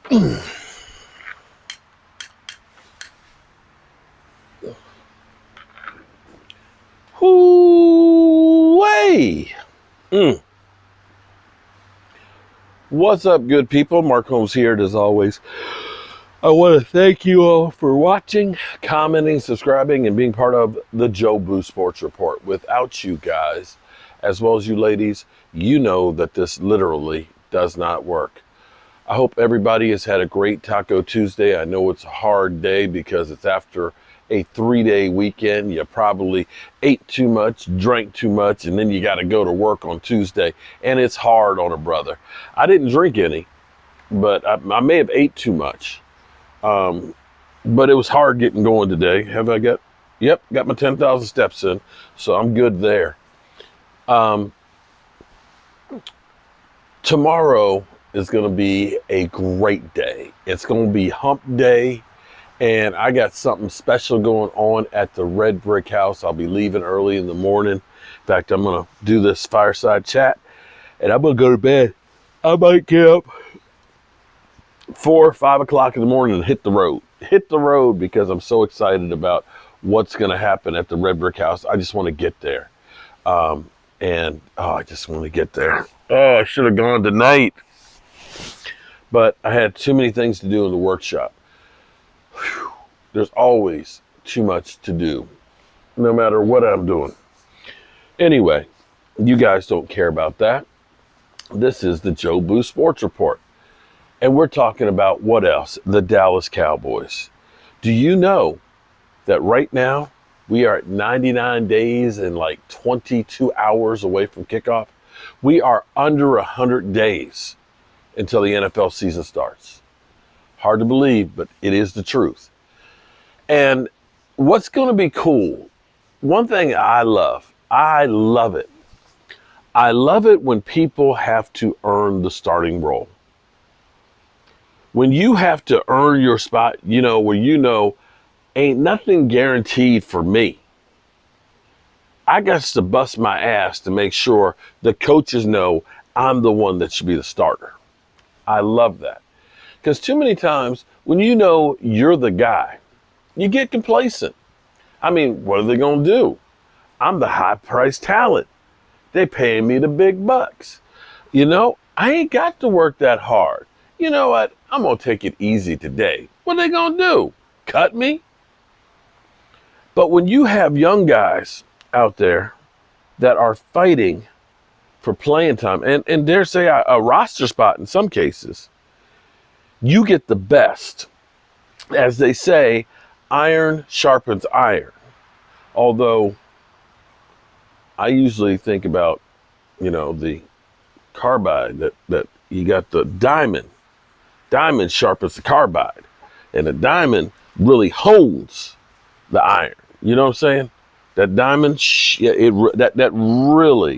Hoo-way! Mm. What's up, good people? Mark Holmes here, as always. I want to thank you all for watching, commenting, subscribing, and being part of the Joe Boo Sports Report. Without you guys, as well as you ladies, you know that this literally does not work. I hope everybody has had a great Taco Tuesday. I know it's a hard day because it's after a 3-day weekend. You probably ate too much, drank too much, and then you got to go to work on Tuesday. And it's hard on a brother. I didn't drink any, but I may have ate too much. But it was hard getting going today. Yep, got my 10,000 steps in, so I'm good there. Tomorrow is going to be a great day. It's going to be hump day, and I got something special going on at the Red Brick House. I'll be leaving early in the morning. In fact, I'm going to do this fireside chat, and I'm going to go to bed. I might get up 4 or 5 o'clock in the morning and hit the road because I'm so excited about what's going to happen at the Red Brick House. I just want to get there. I just want to get there. Oh, I should have gone tonight, but I had too many things to do in the workshop. Whew. There's always too much to do, no matter what I'm doing. Anyway, you guys don't care about that. This is the Joe Boo Sports Report. And we're talking about what else? The Dallas Cowboys. Do you know that right now we are at 99 days and like 22 hours away from kickoff? We are under 100 days until the NFL season starts. Hard to believe, but it is the truth. And what's going to be cool, one thing I love it. I love it when people have to earn the starting role. When you have to earn your spot, where ain't nothing guaranteed for me. I got to bust my ass to make sure the coaches know I'm the one that should be the starter. I love that. Because too many times when you know you're the guy, you get complacent. I mean, what are they going to do? I'm the high-priced talent. They paying me the big bucks. I ain't got to work that hard. You know what? I'm going to take it easy today. What are they going to do? Cut me? But when you have young guys out there that are fighting for playing time and dare say a roster spot in some cases, you get the best. As they say, iron sharpens iron. Although I usually think about, the carbide that you got the diamond. Diamond sharpens the carbide, and the diamond really hones the iron. You know what I'm saying? That diamond, that really,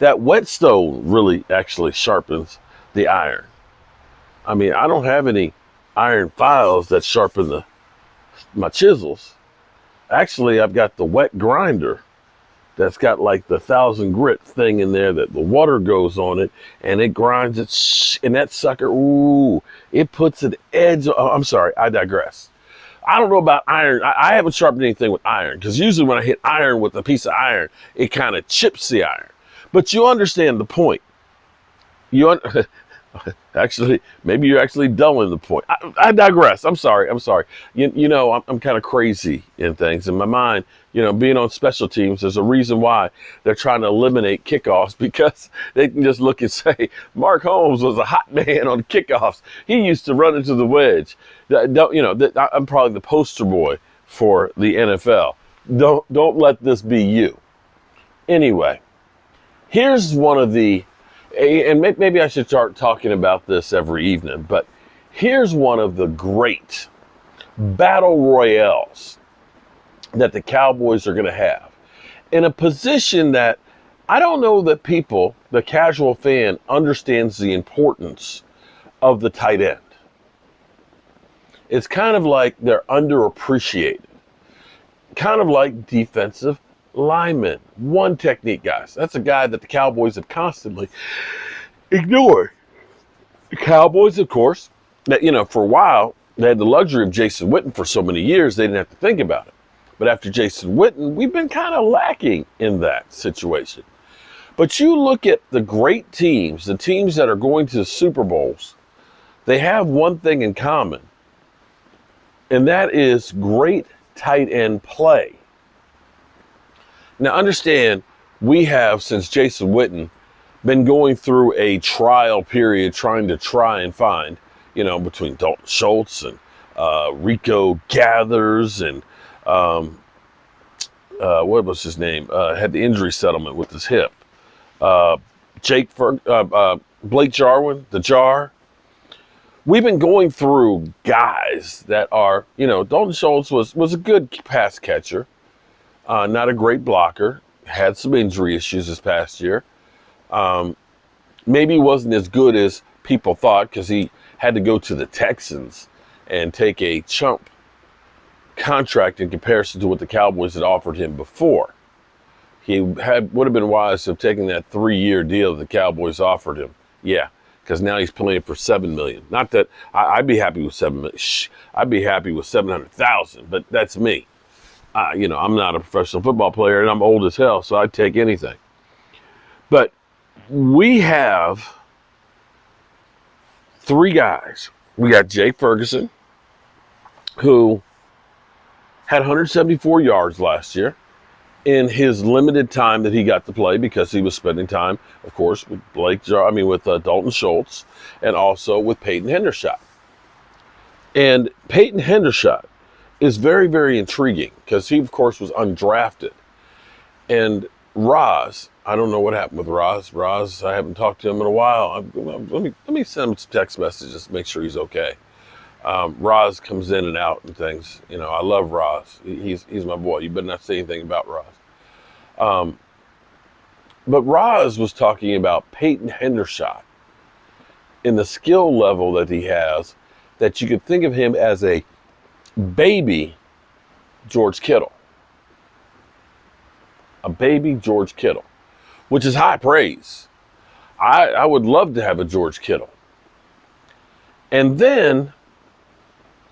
that whetstone really actually sharpens the iron. I mean, I don't have any iron files that sharpen my chisels. Actually, I've got the wet grinder that's got like the 1,000 grit thing in there that the water goes on it and it grinds it, and that sucker, ooh, it puts an edge. I'm sorry, I digress. I don't know about iron. I haven't sharpened anything with iron because usually when I hit iron with a piece of iron, it kind of chips the iron. But you understand the point. Actually, maybe you're actually dulling the point. I digress. I'm sorry. I'm kind of crazy in things. In my mind, being on special teams, there's a reason why they're trying to eliminate kickoffs because they can just look and say, Mark Holmes was a hot man on kickoffs. He used to run into the wedge. I'm probably the poster boy for the NFL. Don't let this be you. Anyway, here's one of the, and maybe I should start talking about this every evening, but here's one of the great battle royales that the Cowboys are going to have in a position that I don't know that people, the casual fan, understands the importance of the tight end. It's kind of like they're underappreciated, kind of like defensive linemen. One technique guys. That's a guy that the Cowboys have constantly ignored. The Cowboys, of course, that, for a while, they had the luxury of Jason Witten for so many years, they didn't have to think about it. But after Jason Witten, we've been kind of lacking in that situation. But you look at the great teams, the teams that are going to the Super Bowls, they have one thing in common, and that is great tight end play. Now, understand, we have, since Jason Witten, been going through a trial period trying to find, between Dalton Schultz and Rico Gathers and what was his name? Had the injury settlement with his hip. Blake Jarwin, the Jar. We've been going through guys that are, Dalton Schultz was a good pass catcher, not a great blocker, had some injury issues this past year. Maybe wasn't as good as people thought because he had to go to the Texans and take a chump contract in comparison to what the Cowboys had offered him before. He would have been wise to have taken that 3-year deal that the Cowboys offered him. Yeah, because now he's playing for $7 million. Not that I'd be happy with $7 million. I'd be happy with $700,000, but that's me. I'm not a professional football player, and I'm old as hell, so I'd take anything. But we have 3 guys. We got Jake Ferguson, who had 174 yards last year in his limited time that he got to play because he was spending time, of course, with Dalton Schultz and also with Peyton Hendershot. And Peyton Hendershot is very, very intriguing because he, of course, was undrafted. And Roz, I don't know what happened with Roz. Roz, I haven't talked to him in a while. Let me send him some text messages to make sure he's okay. Roz comes in and out and things. I love Roz. He's my boy. You better not say anything about Roz. But Roz was talking about Peyton Hendershot in the skill level that he has, that you could think of him as a baby George Kittle. A baby George Kittle, which is high praise. I would love to have a George Kittle. And then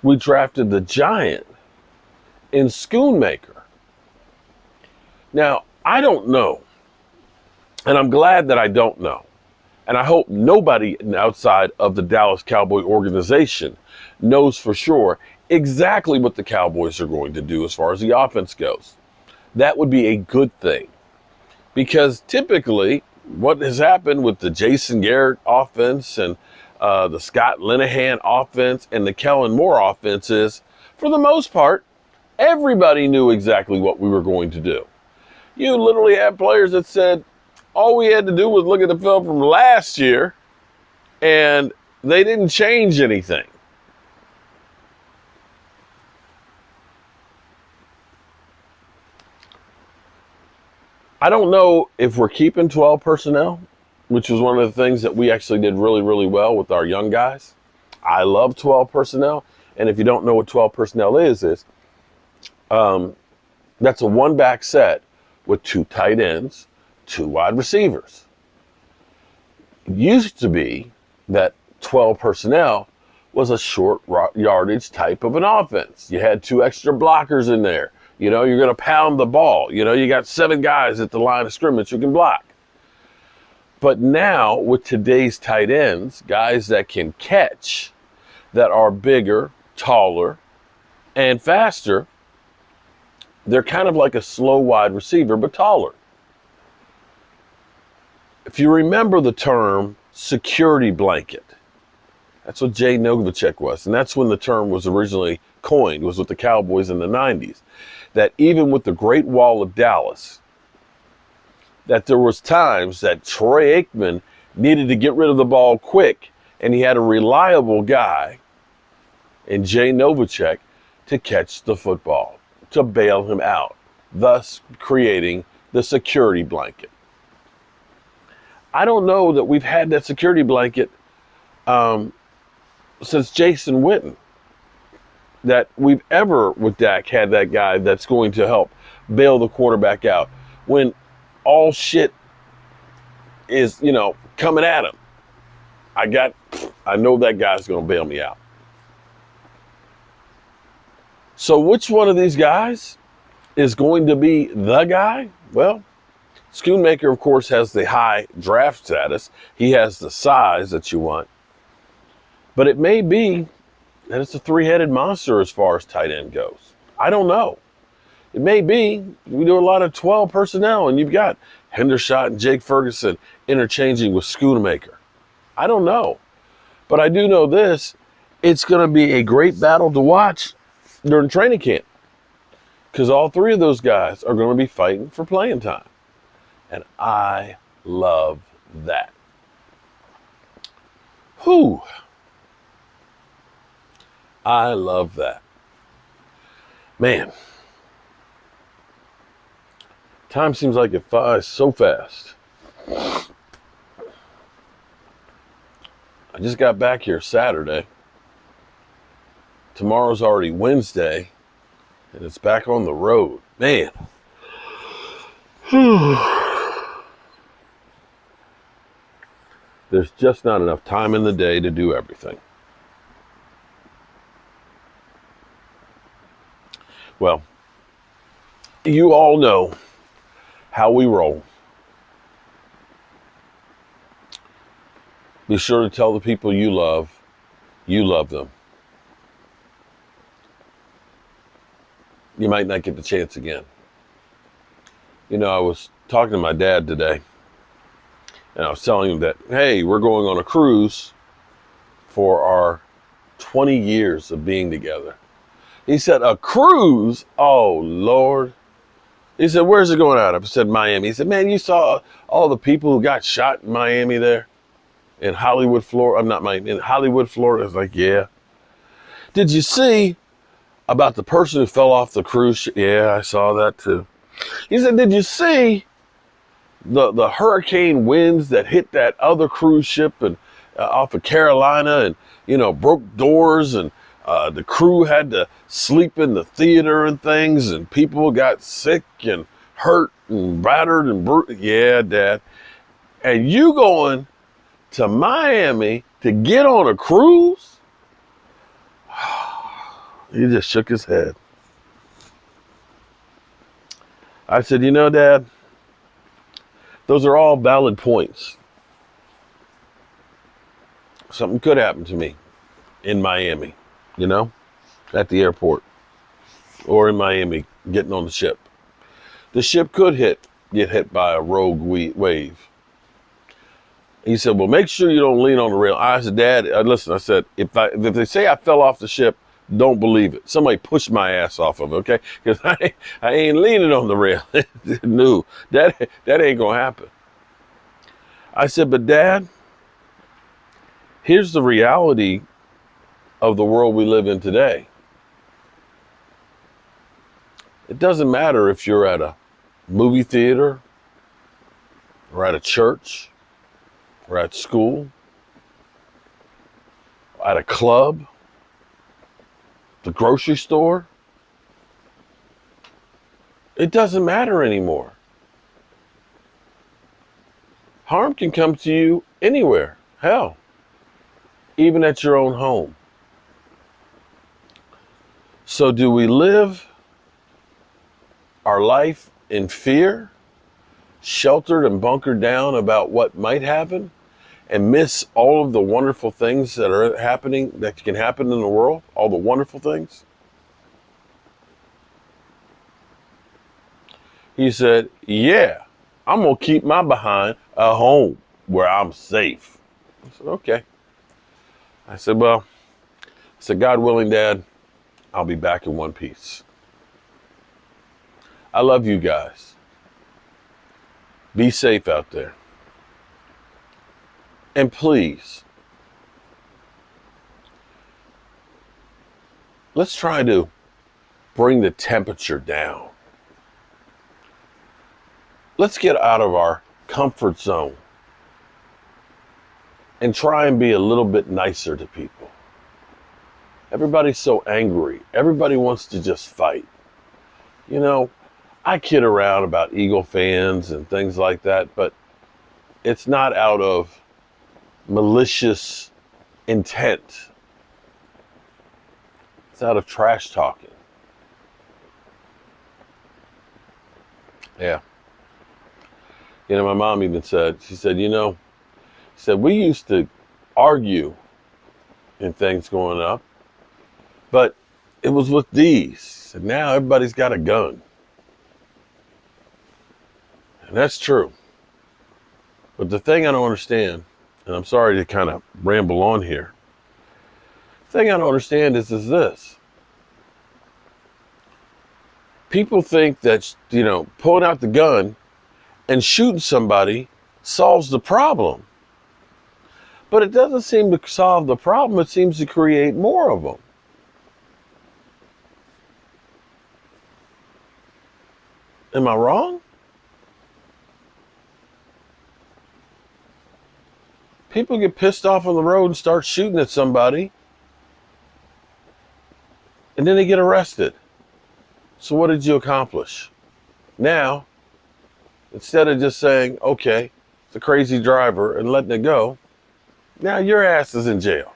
we drafted the giant in Schoonmaker. Now, I don't know, and I'm glad that I don't know, and I hope nobody outside of the Dallas Cowboy organization knows for sure exactly what the Cowboys are going to do as far as the offense goes. That would be a good thing, because typically what has happened with the Jason Garrett offense and the Scott Linehan offense and the Kellen Moore offense is, for the most part, everybody knew exactly what we were going to do. You literally have players that said all we had to do was look at the film from last year and they didn't change anything. I don't know if we're keeping 12 personnel, which was one of the things that we actually did really, really well with our young guys. I love 12 personnel. And if you don't know what 12 personnel is that's a one-back set with 2 tight ends, 2 wide receivers. It used to be that 12 personnel was a short yardage type of an offense. You had 2 extra blockers in there. You're going to pound the ball. You got 7 guys at the line of scrimmage who can block. But now, with today's tight ends, guys that can catch, that are bigger, taller, and faster, they're kind of like a slow wide receiver, but taller. If you remember the term security blanket, that's what Jay Novacek was. And that's when the term was originally coined, was with the Cowboys in the 90s. That even with the Great Wall of Dallas, that there was times that Troy Aikman needed to get rid of the ball quick, and he had a reliable guy in Jay Novacek to catch the football, to bail him out, thus creating the security blanket. I don't know that we've had that security blanket since Jason Witten, that we've ever with Dak had that guy that's going to help bail the quarterback out when all shit is, coming at him. I know that guy's going to bail me out. So which one of these guys is going to be the guy? Well, Schoonmaker, of course, has the high draft status. He has the size that you want. But it may be that it's a three-headed monster as far as tight end goes. I don't know. It may be. We do a lot of 12 personnel, and you've got Hendershot and Jake Ferguson interchanging with Schoonmaker. I don't know. But I do know this. It's going to be a great battle to watch during training camp, because all three of those guys are going to be fighting for playing time. And I love that. Whew. I love that. Man. Time seems like it flies so fast. I just got back here Saturday. Tomorrow's already Wednesday, and it's back on the road. Man. There's just not enough time in the day to do everything. Well, you all know how we roll. Be sure to tell the people you love them. You might not get the chance again. You know, I was talking to my dad today, and I was telling him that, hey, we're going on a cruise for our 20 years of being together. He said, a cruise? Oh, Lord. He said, where's it going out of? I said, Miami. He said, man, you saw all the people who got shot in Miami there? In Hollywood, Florida? I'm not Miami. In Hollywood, Florida? I was like, yeah. Did you see about the person who fell off the cruise ship? Yeah, I saw that too. He said, did you see the hurricane winds that hit that other cruise ship and off of Carolina and, you know, broke doors, and the crew had to sleep in the theater and things, and people got sick and hurt and battered and bruised? Yeah, Dad. And you going to Miami to get on a cruise? He just shook his head. I said, you know, Dad, those are all valid points. Something could happen to me in Miami, you know, at the airport, or in Miami getting on the ship. The ship could get hit by a rogue wave. He said, well, make sure you don't lean on the rail. I said, Dad, listen, I said, if they say I fell off the ship, don't believe it. Somebody pushed my ass off of it, okay? Because I ain't leaning on the rail. No, that ain't going to happen. I said, but Dad, here's the reality of the world we live in today. It doesn't matter if you're at a movie theater, or at a church, or at school, at a club, the grocery store. It doesn't matter anymore. Harm can come to you anywhere. Hell, even at your own home. So do we live our life in fear, sheltered and bunkered down about what might happen, and miss all of the wonderful things that are happening, that can happen in the world, all the wonderful things? He said, yeah, I'm going to keep my behind at home where I'm safe. I said, okay. I said, well, God willing, Dad, I'll be back in one piece. I love you guys. Be safe out there. And please, let's try to bring the temperature down. Let's get out of our comfort zone and try and be a little bit nicer to people. Everybody's so angry. Everybody wants to just fight. You know, I kid around about Eagle fans and things like that, but it's not out of malicious intent. It's out of trash talking. Yeah. You know, my mom even said, she said, we used to argue and things going up, but it was with these. She said, now everybody's got a gun. And that's true. But the thing I don't understand, and I'm sorry to kind of ramble on here, the thing I don't understand is this. People think that, pulling out the gun and shooting somebody solves the problem. But it doesn't seem to solve the problem. It seems to create more of them. Am I wrong? People get pissed off on the road and start shooting at somebody, and then they get arrested. So what did you accomplish? Now, instead of just saying, okay, it's a crazy driver and letting it go, now your ass is in jail.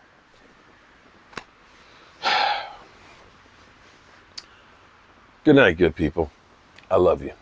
Good night, good people. I love you.